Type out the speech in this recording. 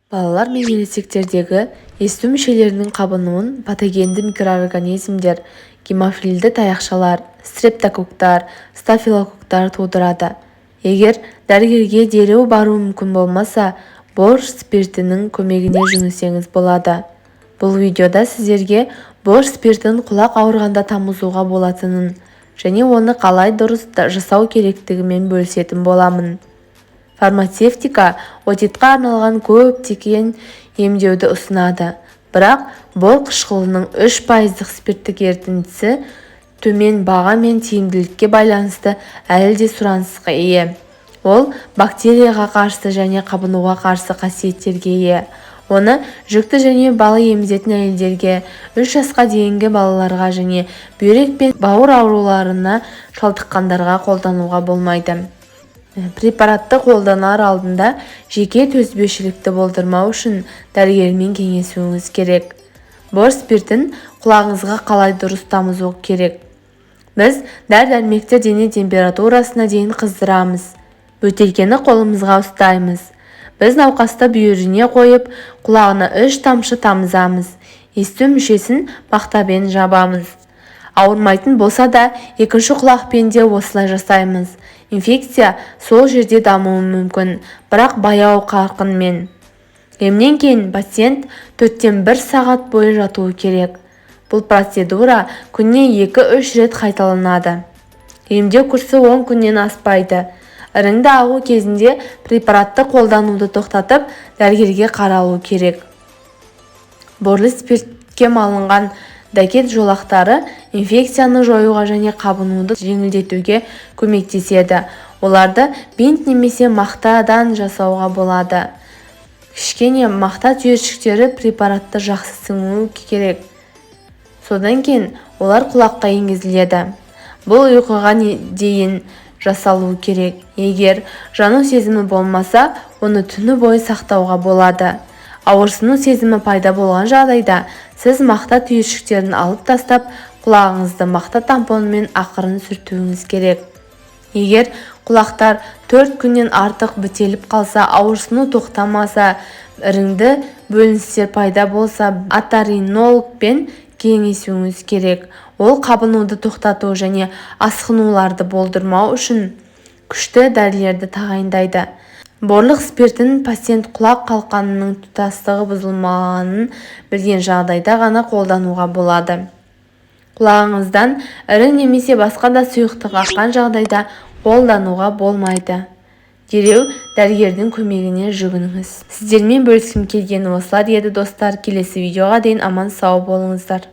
Балалар мен ересектердегі есту мүшелерінің қабынуын патогенді микроорганизмдер, гемофильді таяқшалар, стрептококктар, стафилококктар тудырады. Егер дәрігерге дереу бару мүмкін болмаса, борщ спиртінің көмегіне жүгінсеңіз болады. Бұл видеода сіздерге борщ спиртін құлақ ауырғанда тамызуға болатынын және оны қалай дұрыс жасау керектігімен бөлісетін боламын. Фармацевтика отитқа арналған көптеген емдеуді ұсынады, бірақ бор қышқылының 3% спирттік ерітіндісі төмен баға мен тиімділікке байланысты әлі де сұранысқа ие. Ол бактерияға қарсы және қабынуға қарсы қасиеттерге ие. Оны жүкті және бала емізетін әйелдерге, 3 жасқа дейінгі балаларға және бүйрек пен бауыр ауруларына шалдыққандарға қолдануға болмайды. Препаратты қолданар алдында жеке төзбеушілікті болдырмау үшін дәрігермен кеңесуіңіз керек. Борщ спиртін құлағыңызға қалай дұрыс тамызу керек? Біз дәрі-дәрмекті дене температурасына дейін қыздырамыз. Бөтелкені қолымызға ұстаймыз. Біз науқасты бүйіріне қойып, құлағына 3 тамшы тамызамыз. Есту мүшесін мақтамен жабамыз. Ауырмайтын болса да, екінші құлақпен де осылай жасаймыз. Инфекция сол жерде дамуы мүмкін, бірақ баяу қарқынмен. Емнен кейін пациент 4-тен 1 сағат бойы жатуы керек. Бұл процедура күніне 2-3 рет қайталанады. Емдеу курсы 10 күннен аспайды. Іріңді ағу кезінде препаратты қолдануды тоқтатып, дәрігерге қаралу керек. Борлы спиртке малынған дәкет жолақтары инфекцияны жоюға және қабынуды жеңілдетуге көмектеседі. Оларды бинт немесе мақтадан жасауға болады. Кішкене мақта түйіршіктері препаратты жақсы сіңуі керек. Содан кейін олар құлаққа енгізіледі. Бұл ұйқыға дейін жасалуы керек. Егер жану сезімі болмаса, оны түні бойы сақтауға болады. Ауырсыну сезімі пайда болған жағдайда, сіз мақта түйіршіктерін алып тастап, құлағыңызды мақта тампонымен ақырын сүртуіңіз керек. Егер құлақтар 4 күннен артық бітеліп қалса, ауырсыну тоқтамаса, іріңді бөліністер пайда болса, оторинологпен кеңесуіңіз керек. Ол қабынуды тоқтату және асқынуларды болдырмау үшін күшті дәрілерді тағайындайды. Борлық спиртін пациент құлақ қалқанының тұтастығы бұзылмағанын білген жағдайда ғана қолдануға болады. Құлағыңыздан ірің немесе басқа да сұйықтық аққан жағдайда қолдануға болмайды. Дереу дәрігердің көмегіне жүгініңіз. Сіздермен бөліскім келгені осылар еді достар. Келесі видеоға дейін аман сау болыңыздар.